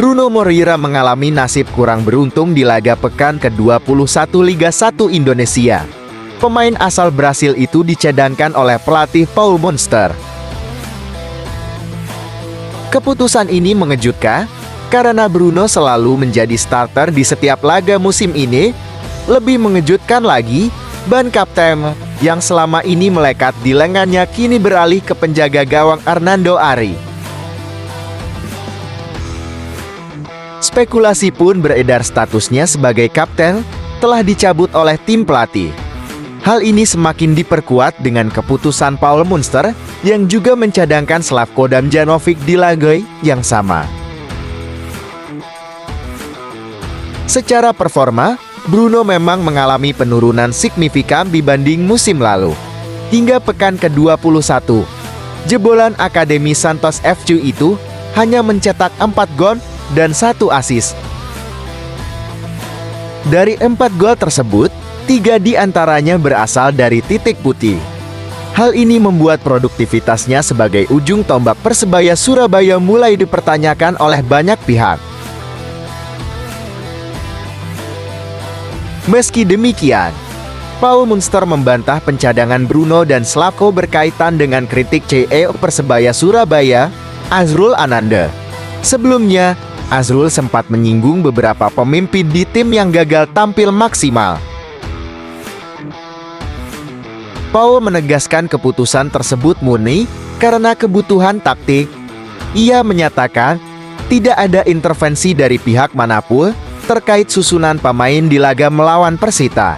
Bruno Moreira mengalami nasib kurang beruntung di laga pekan ke-21 Liga 1 Indonesia. Pemain asal Brasil itu dicadangkan oleh pelatih Paul Monster. Keputusan ini mengejutkan, karena Bruno selalu menjadi starter di setiap laga musim ini. Lebih mengejutkan lagi, ban kapten yang selama ini melekat di lengannya kini beralih ke penjaga gawang Hernando Ari. Spekulasi pun beredar statusnya sebagai kapten telah dicabut oleh tim pelatih. Hal ini semakin diperkuat dengan keputusan Paul Monster yang juga mencadangkan Slavko Damjanovic di laga yang sama. Secara performa, Bruno memang mengalami penurunan signifikan dibanding musim lalu. Hingga pekan ke-21, jebolan Akademi Santos FC itu hanya mencetak 4 gol dan 1 assist. Dari 4 gol tersebut, 3 diantaranya berasal dari titik putih. Hal ini membuat produktivitasnya sebagai ujung tombak Persebaya Surabaya mulai dipertanyakan oleh banyak pihak. Meski demikian, Paul Monster membantah pencadangan Bruno dan Slavko berkaitan dengan kritik CEO Persebaya Surabaya, Azrul Ananda. Sebelumnya, Azrul sempat menyinggung beberapa pemimpin di tim yang gagal tampil maksimal. Paul menegaskan keputusan tersebut murni karena kebutuhan taktik. Ia menyatakan, tidak ada intervensi dari pihak manapun terkait susunan pemain di laga melawan Persita.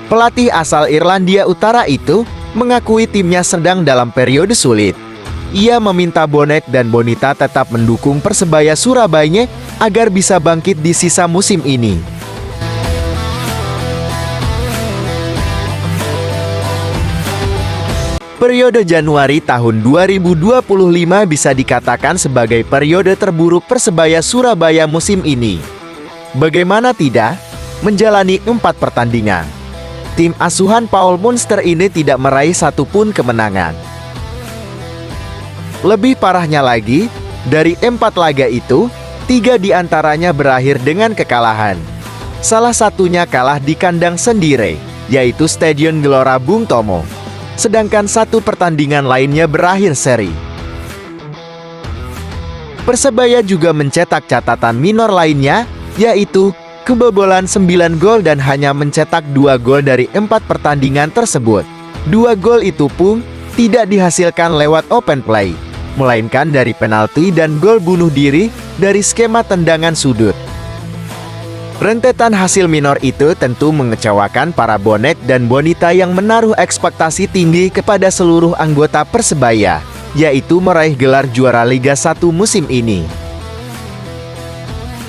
Pelatih asal Irlandia Utara itu mengakui timnya sedang dalam periode sulit. Ia meminta Bonet dan Bonita tetap mendukung Persebaya Surabaya agar bisa bangkit di sisa musim ini. Periode Januari tahun 2025 bisa dikatakan sebagai periode terburuk Persebaya Surabaya musim ini. Bagaimana tidak? Menjalani 4 pertandingan, tim asuhan Paul Monster ini tidak meraih satupun kemenangan. Lebih parahnya lagi, dari 4 laga itu, 3 diantaranya berakhir dengan kekalahan. Salah satunya kalah di kandang sendiri, yaitu Stadion Gelora Bung Tomo. Sedangkan 1 pertandingan lainnya berakhir seri. Persebaya juga mencetak catatan minor lainnya, yaitu kebobolan 9 gol dan hanya mencetak 2 gol dari 4 pertandingan tersebut. 2 gol itu pun tidak dihasilkan lewat open play, melainkan dari penalti dan gol bunuh diri dari skema tendangan sudut. Rentetan hasil minor itu tentu mengecewakan para bonek dan bonita yang menaruh ekspektasi tinggi kepada seluruh anggota Persebaya, yaitu meraih gelar juara Liga 1 musim ini.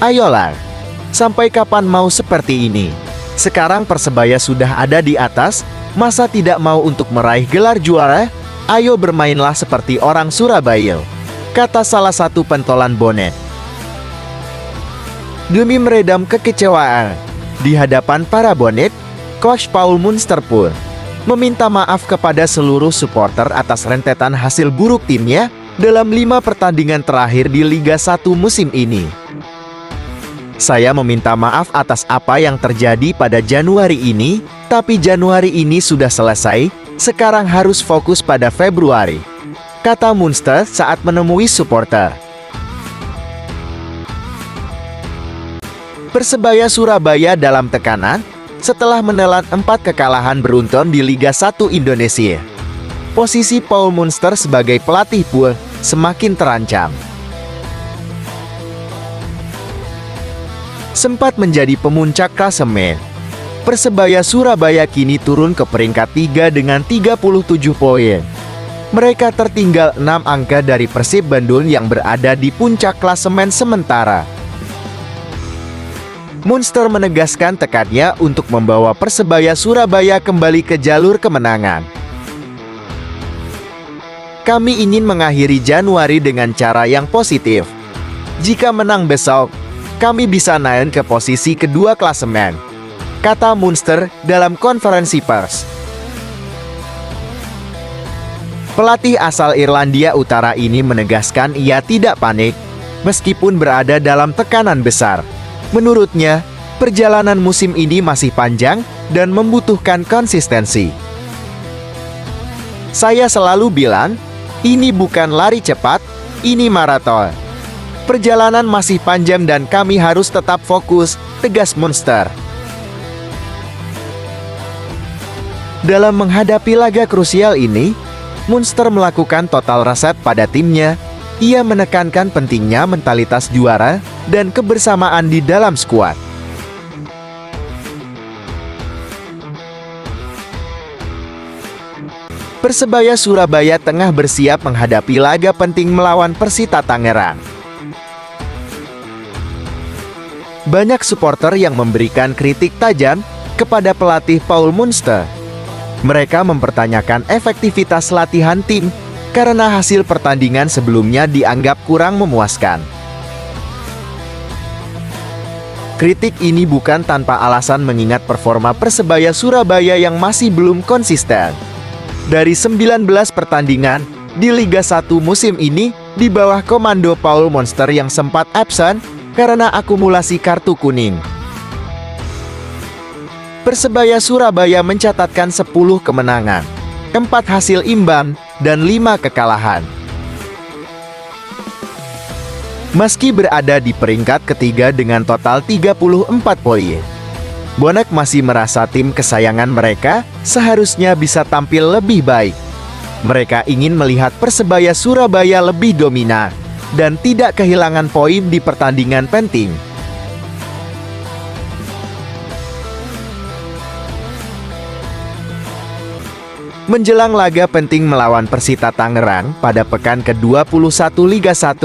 Ayolah, sampai kapan mau seperti ini? Sekarang Persebaya sudah ada di atas, masa tidak mau untuk meraih gelar juara? Ayo bermainlah seperti orang Surabaya, kata salah satu pentolan bonet. Demi meredam kekecewaan di hadapan para bonet, Coach Paul Monster pun meminta maaf kepada seluruh supporter atas rentetan hasil buruk timnya dalam 5 pertandingan terakhir di Liga 1 musim ini. Saya meminta maaf atas apa yang terjadi pada Januari ini, tapi Januari ini sudah selesai, sekarang harus fokus pada Februari, kata Monster saat menemui supporter. Persebaya Surabaya dalam tekanan setelah menelan 4 kekalahan beruntun di Liga 1 Indonesia. Posisi Paul Monster sebagai pelatih pun semakin terancam. Sempat menjadi pemuncak klasemen, Persebaya Surabaya kini turun ke peringkat 3 dengan 37 poin. Mereka tertinggal 6 angka dari Persib Bandung yang berada di puncak klasemen sementara. Monster menegaskan tekadnya untuk membawa Persebaya Surabaya kembali ke jalur kemenangan. Kami ingin mengakhiri Januari dengan cara yang positif. Jika menang besok, kami bisa naik ke posisi kedua klasemen, kata Monster dalam konferensi pers. Pelatih asal Irlandia Utara ini menegaskan ia tidak panik, meskipun berada dalam tekanan besar. Menurutnya, perjalanan musim ini masih panjang dan membutuhkan konsistensi. Saya selalu bilang, ini bukan lari cepat, ini maraton. Perjalanan masih panjang dan kami harus tetap fokus, tegas Munster. Dalam menghadapi laga krusial ini, Munster melakukan total reset pada timnya. Ia menekankan pentingnya mentalitas juara dan kebersamaan di dalam skuad. Persebaya Surabaya tengah bersiap menghadapi laga penting melawan Persita Tangerang. Banyak supporter yang memberikan kritik tajam kepada pelatih Paul Munster. Mereka mempertanyakan efektivitas latihan tim karena hasil pertandingan sebelumnya dianggap kurang memuaskan. Kritik ini bukan tanpa alasan mengingat performa Persebaya Surabaya yang masih belum konsisten. Dari 19 pertandingan di Liga 1 musim ini di bawah komando Paul Munster yang sempat absen karena akumulasi kartu kuning. Persebaya Surabaya mencatatkan 10 kemenangan, 4 hasil imbang, dan 5 kekalahan. Meski berada di peringkat ketiga dengan total 34 poin, Bonek masih merasa tim kesayangan mereka seharusnya bisa tampil lebih baik. Mereka ingin melihat Persebaya Surabaya lebih dominan dan tidak kehilangan poin di pertandingan penting. Menjelang laga penting melawan Persita Tangerang pada pekan ke-21 Liga 1,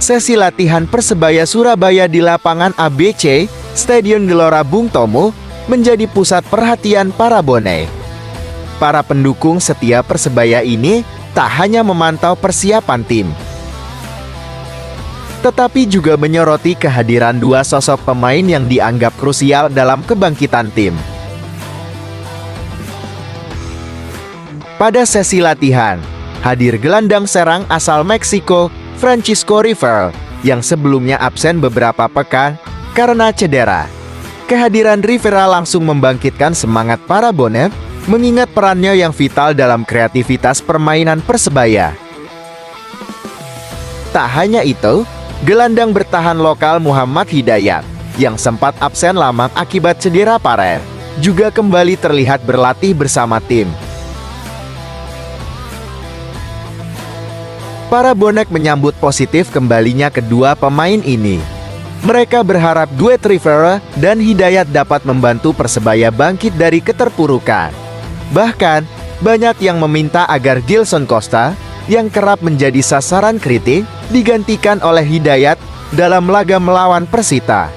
sesi latihan Persebaya Surabaya di lapangan ABC, Stadion Gelora Bung Tomo, menjadi pusat perhatian para bonek. Para pendukung setia Persebaya ini tak hanya memantau persiapan tim, tetapi juga menyoroti kehadiran dua sosok pemain yang dianggap krusial dalam kebangkitan tim. Pada sesi latihan, hadir gelandang serang asal Meksiko, Francisco Rivera, yang sebelumnya absen beberapa pekan karena cedera. Kehadiran Rivera langsung membangkitkan semangat para bonek, mengingat perannya yang vital dalam kreativitas permainan Persebaya. Tak hanya itu, gelandang bertahan lokal Muhammad Hidayat, yang sempat absen lama akibat cedera parah, juga kembali terlihat berlatih bersama tim. Para bonek menyambut positif kembalinya kedua pemain ini. Mereka berharap duet Rivera dan Hidayat dapat membantu Persebaya bangkit dari keterpurukan. Bahkan, banyak yang meminta agar Gilson Costa, yang kerap menjadi sasaran kritik, digantikan oleh Hidayat dalam laga melawan Persita.